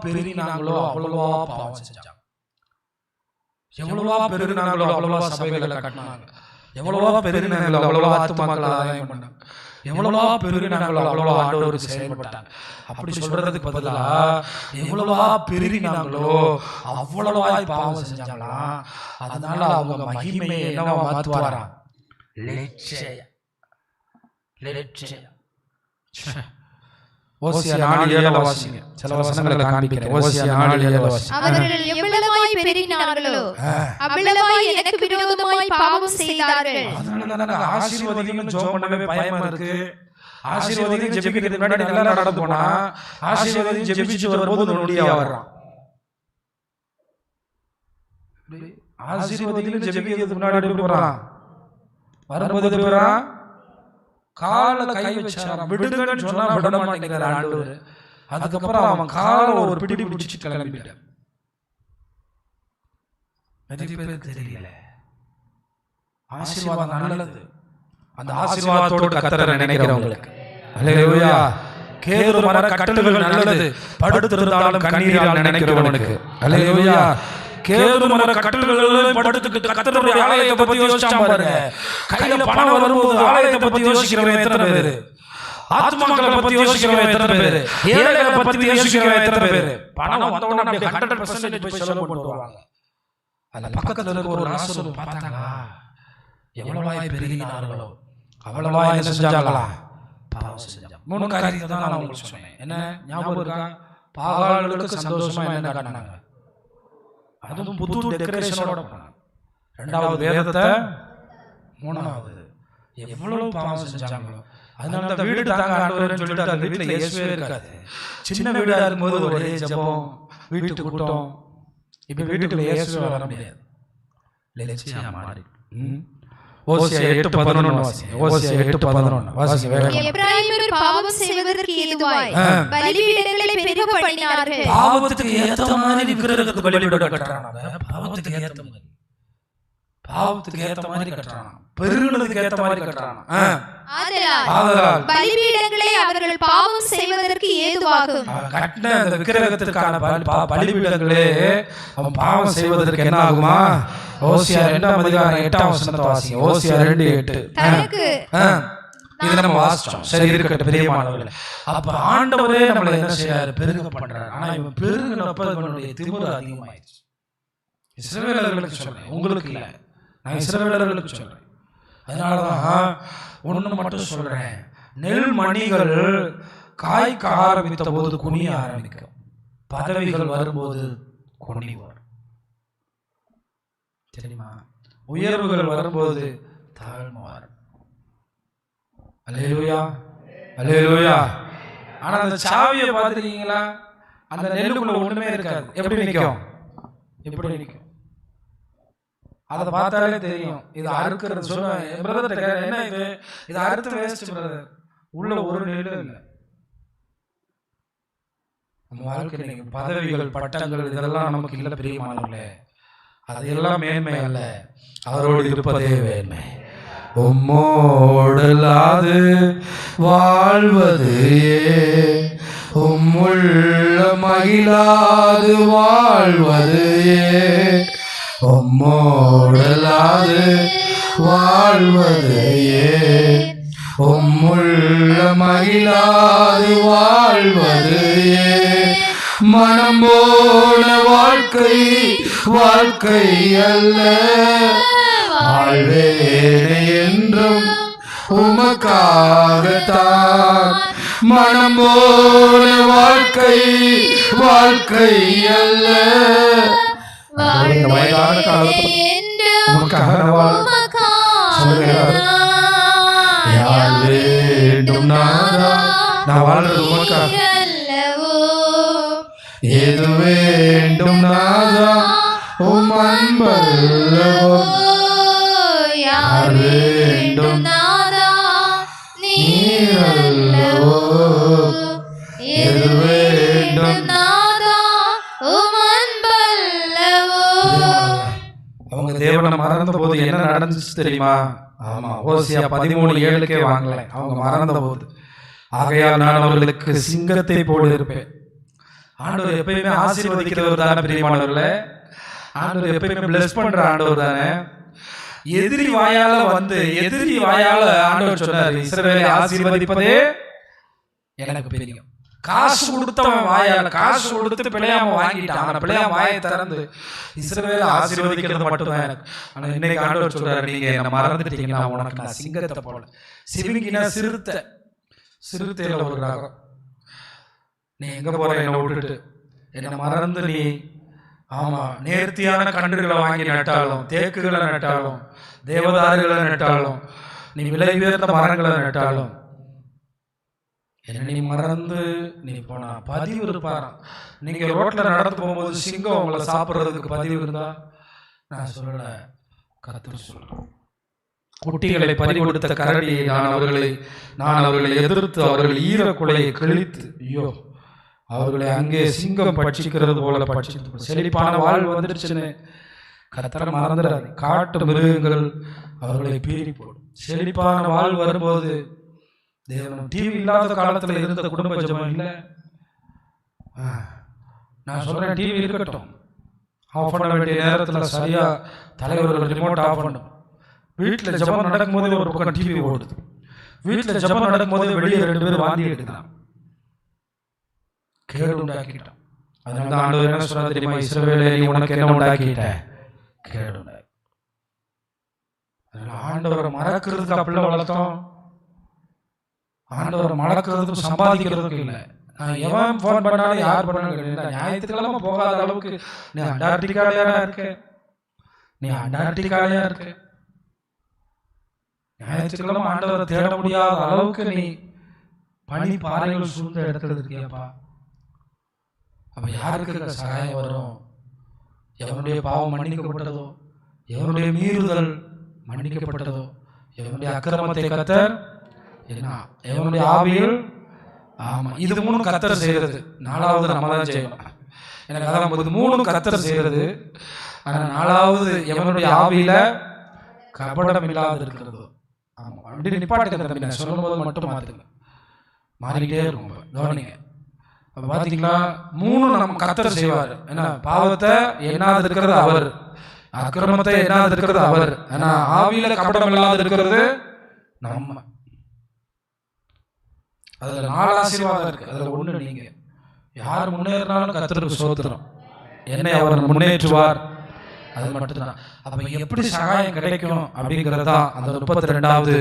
பெருகினாங்களோ அவ்வளவா பாவம் செஞ்சாங்க. எவ்வளவா பெருகினாங்களோ அவ்வளவா சபைகளை கட்டினாங்க. எவ்வளவா பெருகினாங்களோ அவ்வளவா ஆத்துமாக்களை ஆதாயம் பண்ணாங்க. எவ்வளவா பெருகினாங்களோ அவ்வளவா ஆண்டவருக்கு செயல்பட்டாங்க. அப்படி சொல்றதுக்கு பதிலா எவ்வளவா பெருகினாங்களோ அவ்வளவா பாவம் செஞ்சாங்களாம். அதனால அவங்க மகிமையை என்னவா மாத்துவாராம்? லட்சயம். ஓசியா 4:7 வாசிங்க. சில வசனங்களை காண்பிக்கிறேன். ஓசியா 4:7 வாசிங்க. அவர்கள் எவ்வளவாய் பெருகினார்களோ அவ்வளவாய் எனக்கு விரோதமாய் பாவம் செய்தார்கள். அதனால ஆசீர்வாதம் ஜெபம் பண்ணவே பயமா இருக்கு. ஆசீர்வாதம் ஜெபிக்கிறதுக்கு முன்னாடி நல்லா நடந்து போனா ஆசீர்வாதம் ஜெபிச்சு வரும்போது நொடியா வர்றான். ஆசீர்வாதம் ஜெபிக்கிறதுக்கு முன்னாடி போறான், வரும்போது போறான், கால கை வச்சாராம். விடுங்கன்னு சொன்னா விட மாட்டேங்கிறார் ஆண்டவர். அதுக்கப்புறம் அவன் கால ஒரு பிடி பிடிச்சிட்டு கிளம்பிட்டான். நிறைய பேருக்கு தெரியல ஆசீர்வாதம் நல்லது. அந்த ஆசீர்வாதத்தோடு கர்த்தரை நினைக்கிறவங்களுக்கு அல்லேலூயா. கேதுரு மர கட்டல்கள் நல்லது, படுத்திருந்தாலும் கண்ணீரால் நினைக்கிறவனுக்கு அல்லேலூயா. கேதுரு மர கட்டல்கள் படுத்துக்கிட்டு கர்த்தருடைய ஆலயத்தை பத்தி யோசிச்சாம பாருங்க. கையில பணம் வரும்போது ஆலயத்தை பத்தி யோசிக்கிறவன் எத்தனை பேரு? ஆத்மாக்களை பத்தி யோசிக்கிறவன் எத்தனை பேரு? ஏழைகளை பத்தி யோசிக்கிறவன் எத்தனை பேரு? பணம் வந்தவன அப்படியே 100% போய் செலவு பண்ணுவாங்க. அந்த பக்கத்துல இருக்க ஒரு நாசர் பார்த்தாங்களா, எவ்வளவாய் பெருகினார்களோ அவ்வளவாய் என்ன செஞ்சாங்களா? பாவம் செஞ்சாங்க. 3 காரியத்தை தான் நான் உங்களுக்கு சொன்னேன். என்ன ஞாபகம் இருக்கா? பாகால்களுக்கு சந்தோஷமா என்ன காட்டினாங்க? அதுவும் புது டெக்கரேஷனோட பண்ணாங்க. 2வது வேதத்தை, 3வது எவ்வளவு பாவம் செஞ்சாங்களோ. அதனால அந்த வீடு தாங்க ஆண்டவரேன்னு சொல்லிட்டு அந்த வீட்டுல இயேசுவே இருக்காது. சின்ன வீடா இருக்கும்போது ஒரே ஜெபம், வீட்டு கூட்டம். இப்ப வீட்டுக்குள்ள இயேசுவே வர முடியாது. லட்சியம் மாறி. ஓசியா 8:11 வாசிங்க. ஓசியா 8:11 வாசிங்க வேகமா. எபிராயீமர் பாவம் செய்வதற்கு ஏதுவாய் பலிபீடங்களை பெருக பண்ணினார்கள். பாவத்துக்கு ஏத்த மாதிரி விக்கிரகத்துக்கு பலிபீடம் கட்டறானாங்க. பாவத்துக்கு ஏத்த மாதிரி, பாவத்துக்கு ஏத்த மாதிரி கட்டறானா, பெருகுனதுக்கு ஏத்த மாதிரி கட்டறானா. ஆதலால் பலிபீடங்களை அவர்கள் பாவம் செய்வதற்கு ஏதுவாகும். கட்டின அந்த விக்கிரகத்துக்கான பலிபீடங்களே அவன் பாவம் செய்வதற்கு என்ன ஆகுமா? ஓசியா 2:8 வாசிங்க. ஓசியா 2:8. இது நம்ம வாசிச்சோம். சரி இருக்கட்டும் பிரியமானவர்களே. அப்ப ஆண்டவரே நம்மளை என்ன செய்யறாரு? பெருக பண்றாரு. ஆனா இவன் பெருகுனப்ப இவனுடைய திமிரு அதிகமாயிடுச்சு. இஸ்ரவேலர்களுக்கு சொல்றேன், உங்களுக்கு இல்ல, நான் இஸ்ரவேலர்களுக்கு சொல்றேன். அதனாலதான் ஒண்ணு மட்டும் சொல்றேன், நெல் மணிகள் காய்க்க ஆரம்பித்த போது குனிய ஆரம்பிக்கும், பதவிகள் வரும்போது குனி வரும். தெரியுமா? உயர்வுகள் வரும்போது தாழ்மை வரும். அல்லேலூயா, அல்லேலூயா. ஆனா அந்த சாவியை பார்த்துருக்கீங்களா? அந்த நெல்லுக்குள்ள ஒண்ணுமே இருக்காது. எப்படி நிற்கும்? எப்படி நிற்கும்? அதை பார்த்தாலே தெரியும். இது அறுக்கிறது. சொல்லுவேன் என்ன இது, இது அறுத்து வேஸ்ட் பிரதர், உள்ள ஒரு நெல்லும் இல்லை. நம்ம வாழ்க்கை நீங்க பதவிகள், பட்டங்கள் இதெல்லாம் நமக்கு இல்லை பிரியமானவர்களே. அதெல்லாம் மேன்மை அல்ல, அவரோடு இருப்பதே மேன்மை. உம்மோடலாது வாழ்வது உம்முள்ள மகிழாது வாழ்வது உம்மோடலாது வாழ்வது உம்முள்ள மகிழாது வாழ்வது மனம் போன வாழ்க்கை வாழ்க்கை அல்ல, வாழ்வேனே என்றும் உமக்காகத்தான். மனம் போன வாழ்க்கை வாழ்க்கை அல்ல, வயதான காலத்தில் உமக்காக யார் வேண்டும் நாதா, நான் வாழ்றது உமக்காக. எது வேண்டும் நாதா உம் அன்பல்லவோ, யார் வேண்டும் நாதா நீரல்லவோ, எது வேண்டும் நாதா உம் அன்பல்லவோ. அவங்க தேவனை மறந்த போது என்ன நடந்துச்சு தெரியுமா? ஆமா, ஓசியா 13:7 வாங்கல, அவங்க மறந்த போது. ஆகையால் நான் அவர்களுக்கு சிங்கத்தை போல இருப்பேன், ஆண்டவர் எப்பயுமே ஆசீர்வதிக்கிறவர் தானே பிரியமானவர்களே. ஆண்டவர் எப்பயுமே பிளஸ் பண்ற ஆண்டவர் தானே. எதிரி வாயால ஆண்டவர் சொன்னார், இஸ்ரவேலை ஆசீர்வதிப்பதே எனக்கு பிரியம். காசு கொடுத்தவன் வாயால, காசு கொடுத்து பிழையாம வாங்கிட்டான், அவனை பிழையாம வாயை திறந்து இஸ்ரவேலை ஆசீர்வதிக்கிறது மட்டும்தான் எனக்கு. ஆனா இன்னைக்கு ஆண்டவர் சொல்றாரு, நீங்க என்ன மறந்துட்டீங்கன்னா உனக்கு நான் சிங்கத்தை போல, சிவிங்கினா சிறுத்தையில ஒரு ரகம். நீ எங்க போற என்னை விட்டுட்டு, என்னை மறந்து நீ நேர்த்தியான கன்றுகளை வாங்கி நட்டாலும், தேக்குகளை நட்டாலும், தேவதாருகளை நட்டாலும், நீ விலை உயர்ந்த மரங்களை நட்டாலும், என்ன நீ மறந்து நீ போனா பதிவு இருப்பாராம். நீங்க ரோட்ல நடந்து போகும்போது சிங்கம் உங்களை சாப்பிட்றதுக்கு பதிவு இருந்தா, நான் சொல்லல, கர்த்தர் சொல்றேன். குட்டிகளை பறிகொடுத்த கரடியை நான் அவர்களை எதிர்த்து அவர்கள் ஈரக்குலையை கிழித்து, ஐயோ அவர்களை அங்கே சிங்கம் பட்சிக்கிறது போல பட்சித்து, செழிப்பான வாழ்வு வந்துருச்சுன்னு கர்த்தரை மறந்துடாது. காட்டு மிருகங்கள் அவர்களை பீறி போடும். செழிப்பான வாழ்வு வரும்போது, தேவன் டிவி இல்லாத காலத்தில் இருந்த குடும்ப ஜெபம் இல்லை. நான் சொல்றேன், டிவி இருக்கட்டும், ஆஃப் பண்ண வேண்டிய நேரத்தில் சரியா தலைவர்கள் ரிமோட் ஆஃப் பண்ணும். வீட்டில் ஜெபம் நடக்கும்போது ஒரு பக்கம் டிவி ஓடுது, வீட்டில் ஜெபம் நடக்கும்போது வெளியே 2 பேர் வாந்தி எடுக்கலாம், கேடு உண்டாக்கிட்டான். அதனால தான் ஆண்டவர் என்ன சொல்றாரு தெரியுமா, இஸ்ரவேலே நீ உனக்கு என்ன உண்டாக்கிட்ட, கேடு உண்டாக்கி. அதனால ஆண்டவரை மறக்கிறதுக்கு அப்படிலாம் வளர்த்தோம். ஆண்டவரை மறக்கிறதுக்கு சம்பாதிக்கிறதுக்கு இல்லை. நான் எவன் ஃபோன் பண்ணாலும் யார் பண்ணாலும் இல்லை. ஞாயிற்றுக்கிழமை போகாத அளவுக்கு நீ அண்டார்டிகாலையா இருக்க, ஞாயிற்றுக்கிழமை ஆண்டவரை தேட முடியாத அளவுக்கு நீ பனி பாறைகள் சூழ்ந்த இடத்துல இருக்கியாப்பா. அப்ப யாருக்கு சகாயம் வரும்? எவனுடைய பாவம் மன்னிக்கப்பட்டதோ, எவனுடைய மீறுதல் மன்னிக்கப்பட்டதோ, எவனுடைய அக்கிரமத்தை கர்த்தர் என்ன, எவனுடைய ஆவியில், இது 3 கர்த்தர் செய்யறது, 4வது நம்ம தான் செய்யணும். எனக்கு அதான் 3 கர்த்தர் செய்யறது. ஆனால் 4வது எவனுடைய ஆவியில கபடம் இல்லாது இருக்கிறதோ. அப்படி நிப்பாட்டுங்க, சொல்லும் போது மட்டும் மாத்துங்க, மாறிக்கிட்டே இருக்கும். கவனிங்க, பாத்தீங்களா, 3 நம்ம கர்த்தர் செய்வார். ஏன்னா பாவத்தை என்னாது இருக்கிறது அவர், அக்கிரமத்தை என்னாது இருக்கிறது அவர், ஏன்னா ஆவியில கபடம் இல்லாது இருக்கிறது நம்ம. அதுல 4 ஆசீர்வாதம் இருக்கு. அதுல 1 நீங்க. யார் முன்னேறினாலும் கர்த்தருக்கு ஸ்தோத்திரம், என்னை அவர் முன்னேற்றுவார், அது மட்டும்தான். அப்ப எப்படி சகாயம் கிடைக்கும் அப்படிங்கறதா அந்த 32வது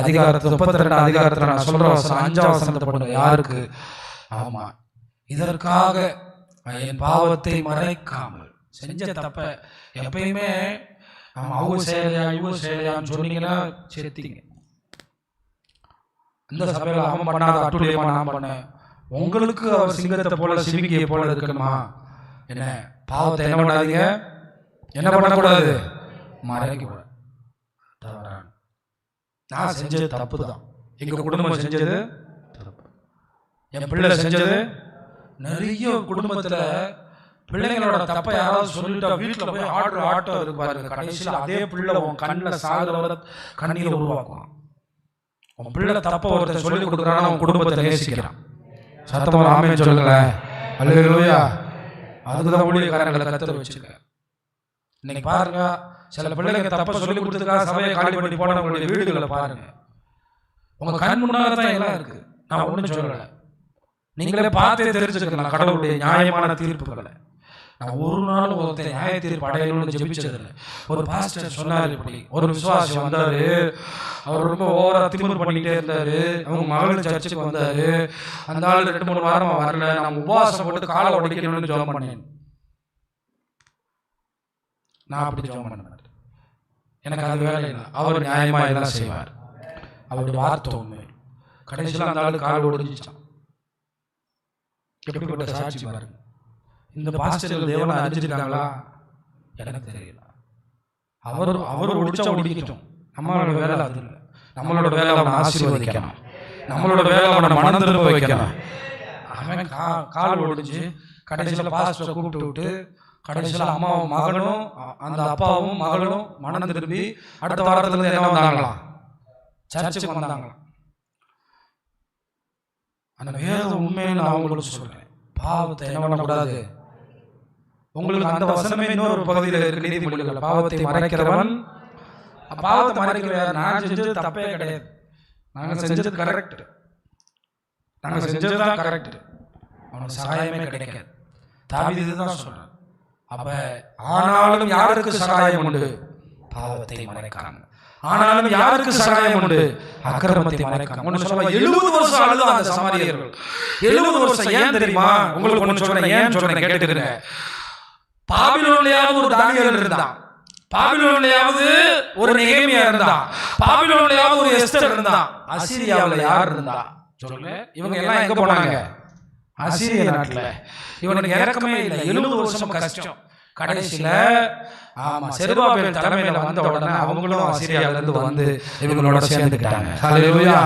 அதிகாரத்துல நான் சொல்ற வசனம் 5ஆம் வசனத்தை பண்ணுங்க. யாருக்கு? இதற்காக என் பாவத்தை மறைக்காமல் செஞ்ச தப்ப எப்பயுமே அவங்க செய்யலையான்னு சொன்னீங்கன்னா சேர்த்தீங்க. இந்த சபையில அவன் பண்ணாத அட்டுழியமா நான் பண்ணேன், உங்களுக்கு அவர் சிங்கத்தை போல சிவிங்கியை போல இருக்கணுமா? என்ன பாவத்தை என்ன பண்ணாதீங்க, என்ன பண்ணக்கூடாது, மறைக்கக்கூடாது. நான் செஞ்சது தப்பு தான், எங்க குடும்பம் செஞ்சது தப்பு, என் பிள்ளை செஞ்சது. நிறைய குடும்பத்துல பிள்ளைங்களோட தப்பை யாராவது சொல்லிட்டா வீட்டில் போய் ஆட்டம் இருக்கு பாருங்க, கடைசியில் அதே பிள்ளை உன் கண்ணில் சாகுறவரை கண்ணீரை உருவாக்குவான். உன் பிள்ளை தப்ப ஒருத்தர் சொல்லி கொடுக்குறான், அவன் குடும்பத்தை நேசிக்கிறான். சத்தமா ஆமென் சொல்லுங்க, அல்லேலூயா. அதுக்குதான் ஊழியக்காரங்களை கத்தர் வச்சிருக்க. இன்னைக்கு பாருங்க, சில பிள்ளைங்க தப்ப சொல்லி கொடுத்துருக்கா சபையை காலி பண்ணி போனவங்களுடைய வீடுகளை பாருங்க, உங்க கண் முன்னால தான் எல்லாம் இருக்கு. நான் ஒன்றும் சொல்லலை, நீங்களே பார்த்தே தெரிஞ்சுக்கலாம் கடவுளுடைய நியாயமான தீர்ப்புகளை. நான் ஒரு நாள் ஒருத்தர் நியாய தீர்ப்பு அடையணும்னு ஜெபிச்சதில்லை. ஒரு பாஸ்டர் சொன்னார், இப்படி ஒரு விசுவாசி வந்தாரு, அவர் ரொம்ப ஓவரா திமிர் பண்ணிக்கிட்டே இருந்தாரு, அவங்க மகளும் சர்ச்சுக்கு வந்தாரு, அந்த ஆள் 2-3 வாரமா வரல, நான் உபவாசம் போட்டு காலை உடைக்கணும்னு ஜெபம் பண்ணேன். நான் அப்படி ஜெபம் பண்ண மாட்டேன், எனக்கு அது வேலை இல்லை. அவர் நியாயமா எல்லாம் செய்வார், அவருடைய வார்த்தை உண்மை. கடைசியில் அந்த ஆளு கால் ஒடிஞ்சிச்சான். எப்படிப்பட்ட சாட்சி பாருங்க. இந்த பாஸ்டர்கள் தேவனை அறிஞ்சிருக்காங்களா எனக்கு தெரியல. அவர் ஒடிச்சா ஒடிக்கிட்டோம், நம்மளோட வேலை அது இல்லை. நம்மளோட வேலை அவனை ஆசீர்வதிக்கணும், நம்மளோட வேலை அவனை மனம் திரும்ப வைக்கணும். அவன் கால் ஒடிஞ்சு கடைசியில் பாஸ்டரை கூப்பிட்டு விட்டு, கடைசியில் அம்மாவும் மகனும் அந்த அப்பாவும் மகளும் மனம் திரும்பி அடுத்த வாரத்துல என்ன வந்தாங்களாம், சர்ச்சுக்கு வந்தாங்களாம். அந்த வேத உண்மையை நான் அவங்களுக்கு சொல்றேன். பாவத்தை என்ன பண்ணக்கூடாது. உங்களுக்கு அந்த வசனமே இன்னொரு பகுதியில் இருக்கு, நீதிமொழிகள். பாவத்தை மறைக்கிறவன், பாவத்தை மறைக்கிறவன், நான் செஞ்சது தப்பே கிடையாது, நாங்கள் செஞ்சது கரெக்ட், நாங்கள் செஞ்சதுதான் கரெக்ட், அவனுக்கு சகாயமே கிடைக்காது. தாவீது இதுதான் சொல்றான். அப்ப ஆனாலும் யாருக்கு சகாயம் உண்டு? பாவத்தை மறைக்கிறாங்க. ஆனாலும் யாருக்கு சகாயம் உண்டு? அக்கிரமத்தை மறைக்கிறாங்க. ஒன்னு சொல்ல 70 வருஷம் அழுது அந்த சமாரியர்கள். 70 வருஷம் ஏன் தெரியுமா? உங்களுக்கு ஒன்று சொல்றேன், ஏன் சொல்றேன் கேட்டுக்கிறேங்க. பாபிலோனியாவது ஒரு தானியேல் இருந்தான், பாபிலோனியாவது ஒரு நெகேமியா இருந்தான், பாபிலோனியாவது ஒரு எஸ்தர் இருந்தான். அசீரியாவில் யார் இருந்தா சொல்லுங்க? இவங்க எல்லாம் எங்க போனாங்க? அசீரிய நாட்டுல. இவனுக்கு இறக்கமே இல்லை, 70 வருஷம் கஷ்டம். கடைசியில செருபாபேல் தலைமையில வந்த உடனே அவங்களும் அசீரியாவில இருந்து வந்து இவங்களோட சேர்ந்துக்கிட்டாங்க. ஹல்லேலூயா.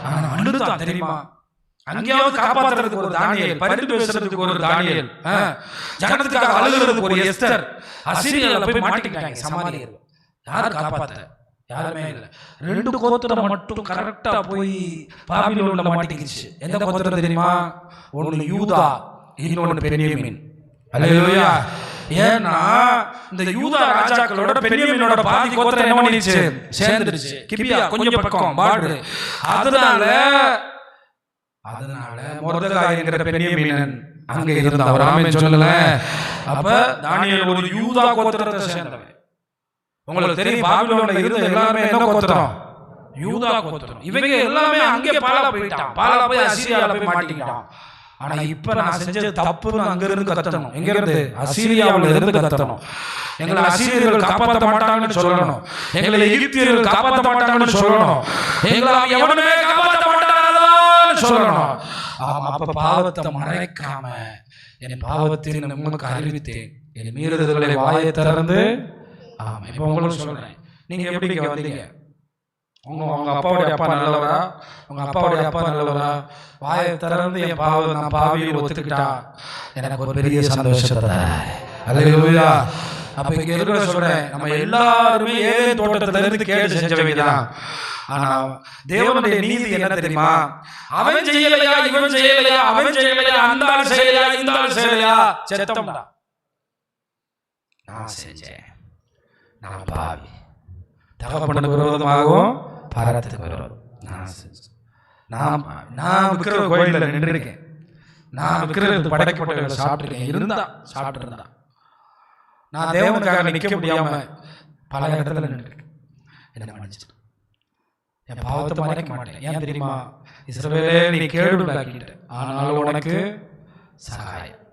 ஆனா அழுதான் தெரியுமா? அங்கேயாவது காப்பாற்றுறதுக்கு ஒரு தானியேல், பரிந்து பேசுறதுக்கு ஒரு தானியேல், ஜனத்துக்காக அழுகிறதுக்கு ஒரு எஸ்தர். அசீரியால போய் மாட்டிக்கிட்டாங்க சமாரியர்கள். யார் காப்பாத்த? யாருமே இல்லை. 2 கோத்திரம் மட்டும் கரெக்டா போய் பாபிலோன்ல மாட்டிக்கிச்சு. எந்த கோத்திரம் தெரியுமா? ஒன்னு யூதா, இன்னொன்னு பென்யமீன். ஹல்லேலூயா. ஏன்னா இந்த யூதா ராஜாக்களோட பென்யமீனோட பாதி கோத்திரம் என்ன பண்ணிச்சு? சேர்ந்துருச்சு. கிபியா கொஞ்சம் பக்கம் பார்டர். அதனால மொர்தெகாய்ங்கிற பென்யமீனன் அங்க இருந்தான். அவர் ஆமென் சொல்லல. அப்ப தானியேல் ஒரு யூதா கோத்திரத்தை சேர்ந்தவன். உங்களுக்கு தெரியும், பாபிலோன்ல இருந்த எல்லாமே என்ன கோத்திரம்? யூதா கோத்திரம். இவங்க எல்லாமே அங்கே பாலா போயிட்டான், பாலா போய் அசீரியால போய் மாட்டிக்கிட்டான். ஆனா இப்ப நான் செஞ்சது தப்புன்னு அங்க இருந்து கத்தணும். எங்க இருந்து? அசீரியாவில இருந்து கத்தணும். எங்களை அசீரியர்கள் காப்பாற்ற மாட்டாங்கன்னு சொல்லணும், எங்களை எகிப்தியர்கள் காப்பாற்ற மாட்டாங்கன்னு சொல்லணும், எங்களை எவனுமே காப்பாற்ற மாட்டாங்கன்னு சொல்லணும். அப்ப பாவத்தை மறைக்காம என் பாவத்தை நமக்கு அறிவித்தேன், என் மீறுதல்களை வாயை திறந்து. ஆமா, இப்ப உங்களுக்கு சொல்றேன், நீங்க எப்படி வந்தீங்க? உங்க அப்பாவுடைய அப்பா நல்லவரா? உங்க அப்பாவுடைய அப்பா நல்லவரா? வாயை திறந்து என் நான் பாவியை ஒத்துக்கிட்டா எனக்கு ஒரு பெரிய சந்தோஷத்தை. அல்லேலூயா. அப்ப இங்க இருக்கிற சொல்றேன், நம்ம எல்லாருமே ஏதேன் தோட்டத்துல இருந்து கேட்டு செஞ்சவங்கதான். ஆனா தேவனுடைய நீதி என்ன தெரியுமா? அவன் செய்யலையா, இவன் செய்யலையா, அவன் செய்யலையா, அந்த ஆள் செய்யலையா, இந்த ஆள் செய்யலையா, செத்தம்டா. நான் செஞ்சேன், நான் பாவி, தகப்பனுக்கு விரோதமாகவும் பாரத்துக்கு விரோதம் நான் செஞ்சேன். நான் விக்கிற கோயிலில் நின்றுருக்கேன், நான் விக்கிரது படைக்கப்பட்ட சாப்பிட்டுருக்கேன், சாப்பிட்டு இருந்தா நான் தேவனுக்காக நிற்க முடியாம பல இடத்துல நின்றுருக்கேன். என்ன மன்னிச்சு, என் பாவத்தை மறைக்க மாட்டேன். ஏன் தெரியுமா? இஸ்ரவேலே நீ கேடு உண்டாக்கிட்ட, ஆனால் உனக்கு சகாயம்.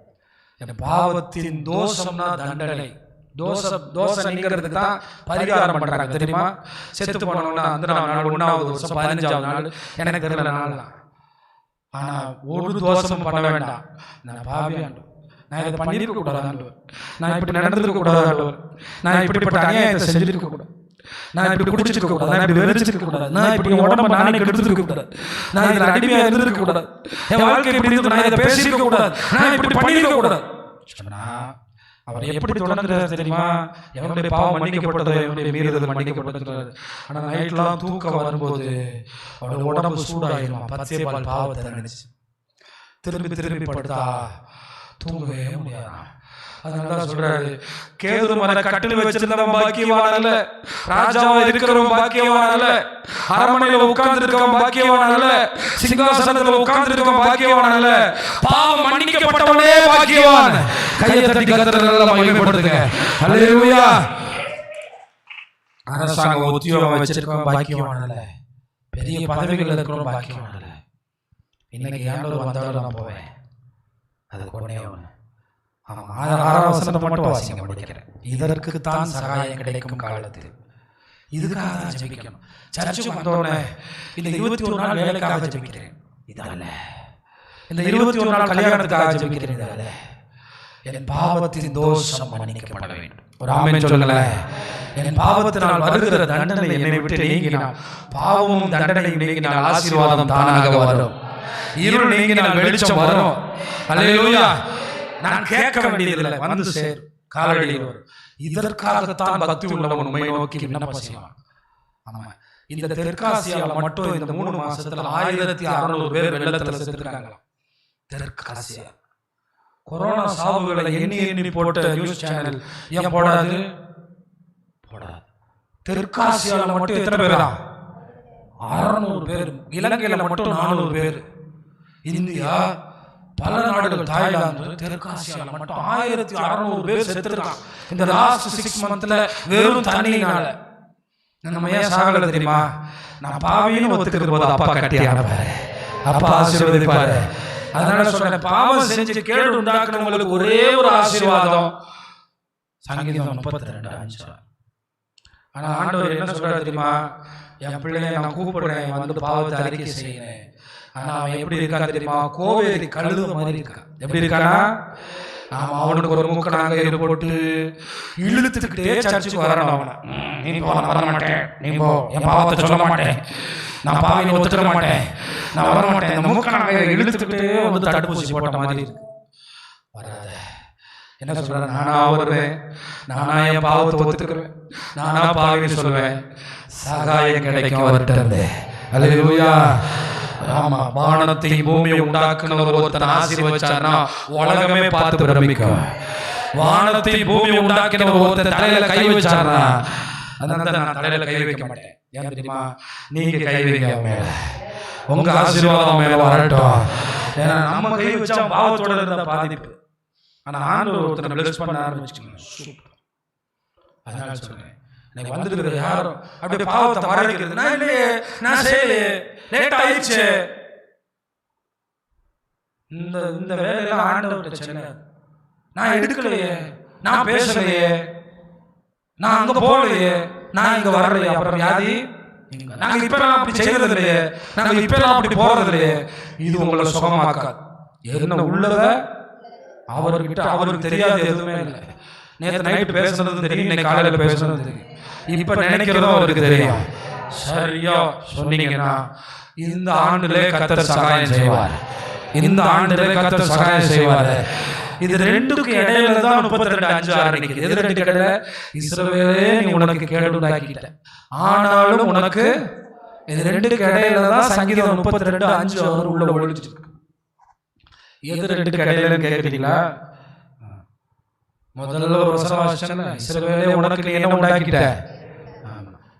என் பாவத்தின் தோஷம்னா தண்டனை. தோசை நீங்கிறதுக்கு தான் பரிகாரம் பண்றாங்க தெரியுமா? செத்து போனோம்னா அந்த நாள் 1வது வருஷம் 15வது நாள் எனக்கு தெரியல நாள். ஆனா ஒரு தோஷமும் பண்ண வேண்டாம். நான் பாவியாண்டு, நான் இதை பண்ணிருக்க கூடாது, நான் இப்படி நடந்திருக்க கூடாது, நான் இப்படிப்பட்ட அநியாயத்தை செஞ்சிருக்க கூடாது, நான் இப்படி குடிச்சிருக்க கூடாது, நான் இப்படி வெறிச்சிருக்க கூடாது, நான் இப்படி உடம்பு நானே கெடுத்துருக்க கூடாது, நான் இதில் அடிமையா இருந்திருக்க கூடாது, என் வாழ்க்கை இப்படி இருந்து நான் இதை பேசியிருக்க கூடாது, நான் இப்படி பண்ணிருக்க கூடாது சொன்னா அவர் எப்படி தொடர்ந்துறாரு தெரியுமா? எவனுடைய பாவம் மன்னிக்கப்பட்டதோ எவனுடைய மீறுதல் மன்னிக்கப்பட்டது. ஆனா நைட்லாம் தூக்கம் வரும்போது அவருடைய உடம்பு சூடாயிருமா, பச்சை பால் பாவத்தை நினைச்சு திரும்பி படுத்தா தூங்கவே முடியாது. அதனால சொல்றாரு, கேது மர கட்டில் வச்சிருந்தவன் பாக்கியவான் அல்ல, ராஜாவா இருக்கிறவன் பாக்கியவான் அல்ல, அரண்மனையில உட்கார்ந்து இருக்கவன் பாக்கியவான் அல்ல, சிங்காசனத்துல உட்கார்ந்து இருக்கவன் பாக்கியவான் அல்ல, பாவம் மன்னிக்கப்பட்டவனே பாக்கியவான். கையை தட்டி கர்த்தரை நல்லா மகிமைப்படுத்துங்க. அல்லேலூயா. அரசாங்க உத்தியோகம் வச்சிருக்கவன் பாக்கியவான் அல்ல, பெரிய பதவிகள் இருக்கிறவன் பாக்கியவான் அல்ல. இன்னைக்கு ஆண்டவர் வந்தாலும் நான் போவேன், அது கொண்டே அவன். 6ஆம் வசனத்தை மட்டும் வாசிங்க, படிக்கிறேன். இதற்கு தான் சகாயம் கிடைக்கும் காலத்தில் இதுக்காக தான் ஜெபிக்கணும். சர்ச்சுக்கு வந்தோடனே இந்த 21 நாள் வேலைக்காக ஜெபிக்கிறேன், இதல்ல. இந்த 21 நாள் கல்யாணத்துக்காக ஜெபிக்கிறேன், இதல்ல. என் பாவத்தின் தோஷம் மன்னிக்கப்பட வேண்டும். ஒரு ஆமென் சொல்லுங்க. என் பாவத்தினால் வருகிற தண்டனை என்னை விட்டு நீங்கினால், பாவமும் தண்டனையும் நீங்கினால் ஆசீர்வாதம் தானாக வரும், இருள் நீங்கினால் வெளிச்சம் வரும். அல்லேலூயா. நான் கேட்க வேண்டியதில்லை, வந்து சேர் காலடியில் வரும். இதற்காகத்தான் பக்தி உள்ளவன் உண்மை நோக்கி விண்ணப்பம் செய்வான். ஆமா, இந்த தெற்காசியால மட்டும் இந்த 3 மாசத்துல 1600 பேர் வெள்ளத்துல செத்துருக்காங்களாம். தெற்காசியா கொரோனா சாவுகளை எண்ணி எண்ணி போட்ட நியூஸ் சேனல் ஏன் போடாது? தெற்காசியாவில் மட்டும் எத்தனை பேரா? 600 பேர். இலங்கையில் மட்டும் 400 பேர். இந்தியா, பல நாடுகள், தாய்லாந்து, தெற்காசியாவில் மட்டும் 1600 பேர் செத்துருக்கான் இந்த லாஸ்ட் 6 மந்த்ல வெறும் தண்ணியினால. நம்ம ஏன் சாகல தெரியுமா? நான் பாவின்னு ஒத்துக்கிறது போது அப்பா கட்டியானப்பாரு, அப்பா ஆசீர்வதிப்பாரு. அதனால சொல்றேன், பாவம் செஞ்சு கேடு உண்டாக்குறவங்களுக்கு ஒரே ஒரு ஆசீர்வாதம், சங்கீதம் 32:5. ஆனா ஆண்டவர் என்ன சொல்றாரு தெரியுமா? என் பிள்ளைய நான் கூப்பிடுறேன், வந்து பாவத்தை அறிக்கை செய்யறேன். ஆனா அவன் எப்படி இருக்கான் தெரியுமா? கோவேரி கழுத மாதிரி இருக்கான். எப்படி இருக்கானா? அவனுக்கு ஒரு மூக்கணாங்கயிறு போட்டு இழுத்துக்கிட்டே சர்ச்சுக்கு வரணும். அவனை நீ போ, நான் வர மாட்டேன், நீ போ, என் பாவத்தை சொல்ல மாட்டேன், நான் பாவியை ஒத்துக்க மாட்டேன், நான் வர மாட்டேன். இந்த மூக்கணாங்கயிறு இழுத்துக்கிட்டே வந்து தடுப்பூசி போட்ட மாதிரி இருக்கு. வராத. என்ன சொல்ற? நானா வருவேன், நானா என் பாவத்தை ஒத்துக்குவேன், நானா பாவின்னு சொல்லுவேன், சகாயம் கிடைக்கும் அவர்கிட்ட இருந்து. அல்லேலூயா. ஆமா, வானத்தை பூமியை உண்டாக்குனவர் ஒருத்தன் ஆசீர்வதிச்சார்னா உலகமே பார்த்து பிரமிக்கும். வானத்தை பூமியை உண்டாக்கினவர் ஒருத்தன் தலையில கை வச்சார்னா, அதனால நான் தலையில கை வைக்க மாட்டேன். ஏன் தெரியுமா? நீங்க கை வைக்க மேல உங்க ஆசீர்வாதம் மேல வரட்டும். ஏன்னா நம்ம கை வச்சா பாவத்தோட இருந்த பாதிப்பு. ஆனா ஆண்டவர் ஒருத்தனை பிளஸ் பண்ண ஆரம்பிச்சுக்கோங்க. அதனால சொல்றேன், எனக்கு வந்துருக்கிற யாரும் அப்படியே பாவத்தை வரவேற்கிறது, நான் இல்லையே, நான் செய்யலையே, லேட் ஆயிடுச்சு, இந்த வேலையெல்லாம் ஆண்டவர்கிட்ட சொன்னார். நான் எடுக்கலையே, நான் பேசலையே, நான் அங்க போகலையே, நான் இங்க வரலையே, அப்புறம் வியாதி. நாங்க இப்ப அப்படி செய்யறது இல்லையே, நாங்க இப்ப அப்படி போறது இல்லையே. இது உங்களை சுகமாக்காது. என்ன உள்ளத அவர்கிட்ட அவருக்கு தெரியாது எதுவுமே இல்லை. நேற்று நைட்டு பேசுனது தெரியும், இன்னைக்கு காலையில பேசுனது தெரியும், இப்ப நினைக்கிறதும் அவருக்கு தெரியும். சரியா சொன்னீங்கன்னா இந்த ஆண்டுலே கர்த்தர் சகாயம் செய்வார். இந்த ஆண்டுலே கர்த்தர் சகாயம் செய்வார். இது ரெண்டுக்கு இடையில தான் 32:5 ஆரம்பிக்குது. எது ரெண்டு இடையில? இஸ்ரவேலே நீ உனக்கு கேடு உண்டாக்கிட்ட, ஆனாலும் உனக்கு இது ரெண்டுக்கு இடையில தான் சங்கீதம் 32:5 அவர் உள்ள ஒழிச்சிருக்கு. எது ரெண்டுக்கு இடையிலன்னு கேட்குறீங்களா? முதல்ல ஒரு வசனம், இஸ்ரவேலே உனக்கு நீ என்ன உண்டாக்கிட்ட?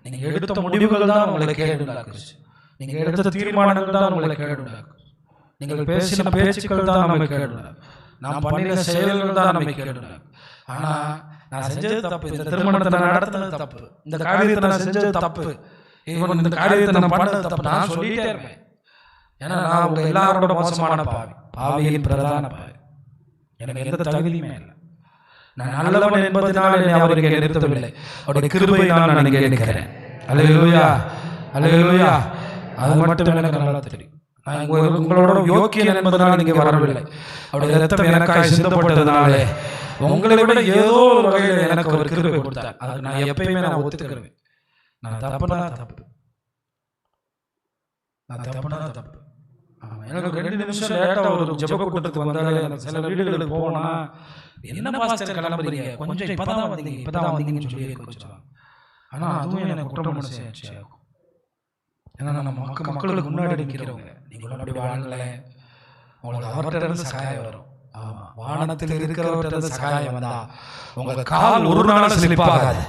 நீங்க எடுத்த முடிவுகள் தான் உங்களை கேடு உண்டாக்குச்சு. நீங்க எடுத்த தீர்மானங்கள் தான் உங்களை கேடு உண்டாக்கும். நீங்கள் பேசின பேச்சுக்கள் தான் நம்ம கேடு உண்டாக்கும். நான் பண்ணின செயல்கள் தான் நம்ம கேடு உண்டாக்கும். ஆனா நான் செஞ்சது தப்பு, இந்த திருமணத்தை நான் நடத்தினது தப்பு, இந்த காரியத்தை நான் செஞ்சது தப்பு, இந்த காரியத்தை நான் பண்ணது தப்பு, நான் சொல்லிட்டே இருப்பேன். ஏன்னா நான் உங்க எல்லாரோட மோசமான பாவி, பாவியின் பிரதான பாவி. எனக்கு எந்த தகுதியுமே இல்லை. நான் நல்லவன் என்பதனால் என்னை அவர் இங்கே நிறுத்தவில்லை, அவருடைய கிருபையினால் நான் இங்கே நிற்கிறேன். அல்லேலூயா, அல்லேலூயா. அது மட்டும் எனக்கு நல்லா தெரியும். நான் உங்களோட யோக்கியன் என்பதனால் இங்கே வரவில்லை, அவருடைய ரத்தம் எனக்காக சிந்தப்பட்டதுனாலே உங்களை விட ஏதோ ஒரு வகையில் எனக்கு ஒரு கிருபை கொடுத்தார். அதுக்கு நான் எப்பயுமே நான் ஒத்துக்கிறேன். நான் தப்புனா தப்பு, நான் தப்புனா தப்பு. எனக்கு 2 நிமிஷம் லேட்டா ஒரு ஜெப கூட்டத்துக்கு வந்தாலே, எனக்கு சில வீடுகளுக்கு போனா என்ன பாஸ்டர் கிளம்புறீங்க, கொஞ்சம் இப்பதான் வந்தீங்கன்னு சொல்லி கொஞ்சம். ஆனா அதுவும் எனக்கு குற்றம் மனசாட்சி ஆகும். ஏன்னா நம்ம மக்களுக்கு முன்னாடி நிற்கிறவங்க, நீங்களும் அப்படி வாழல, உங்களுக்கு அவர்கிட்ட இருந்து சகாயம் வரும். ஆமா, வானத்தில் இருக்கிறவர்கிட்ட இருந்து சகாயம் வந்தா உங்க கால் ஒரு நாள் ஸ்லிப் ஆகாது.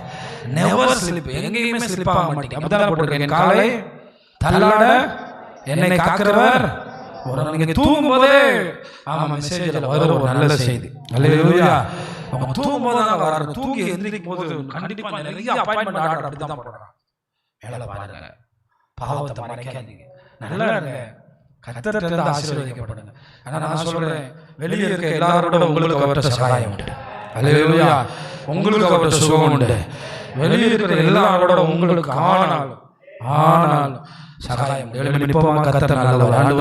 நெவர் ஸ்லிப், எங்கேயுமே ஸ்லிப் ஆக மாட்டீங்க. அப்படிதான் போட்டிருக்கேன், என் காலை தள்ளாட என்னை காக்கிறவர். நீங்க தூங்கும் போதே மெசேஜ்ல வரும் ஒரு நல்ல செய்தி. அல்லேலூயா. அவங்க தூங்கும் போது தான் வராரு, தூங்கி எந்திரிக்கும் போது கண்டிப்பா நிறைய அப்பாயின்மெண்ட் ஆர்டர் அப்படிதான் போடுறாங்க. மேல பாருங்க, பாவத்தை மறைக்காதீங்க, நல்லா இருங்க, கர்த்தர்ட்ட இருந்து ஆசீர்வதிக்கப்படுங்க. ஆனா நான் சொல்றேன், வெளியே இருக்க எல்லாரோட உங்களுக்கு அவர்கிட்ட சகாயம் உண்டு. அல்லேலூயா. உங்களுக்கு அவர்கிட்ட சுகம் உண்டு. வெளியே இருக்கிற எல்லாரோட உங்களுக்கு ஆனாலும் சகாயம். 7 மணி நிற்போமா? கர்த்தர் நல்லவர்.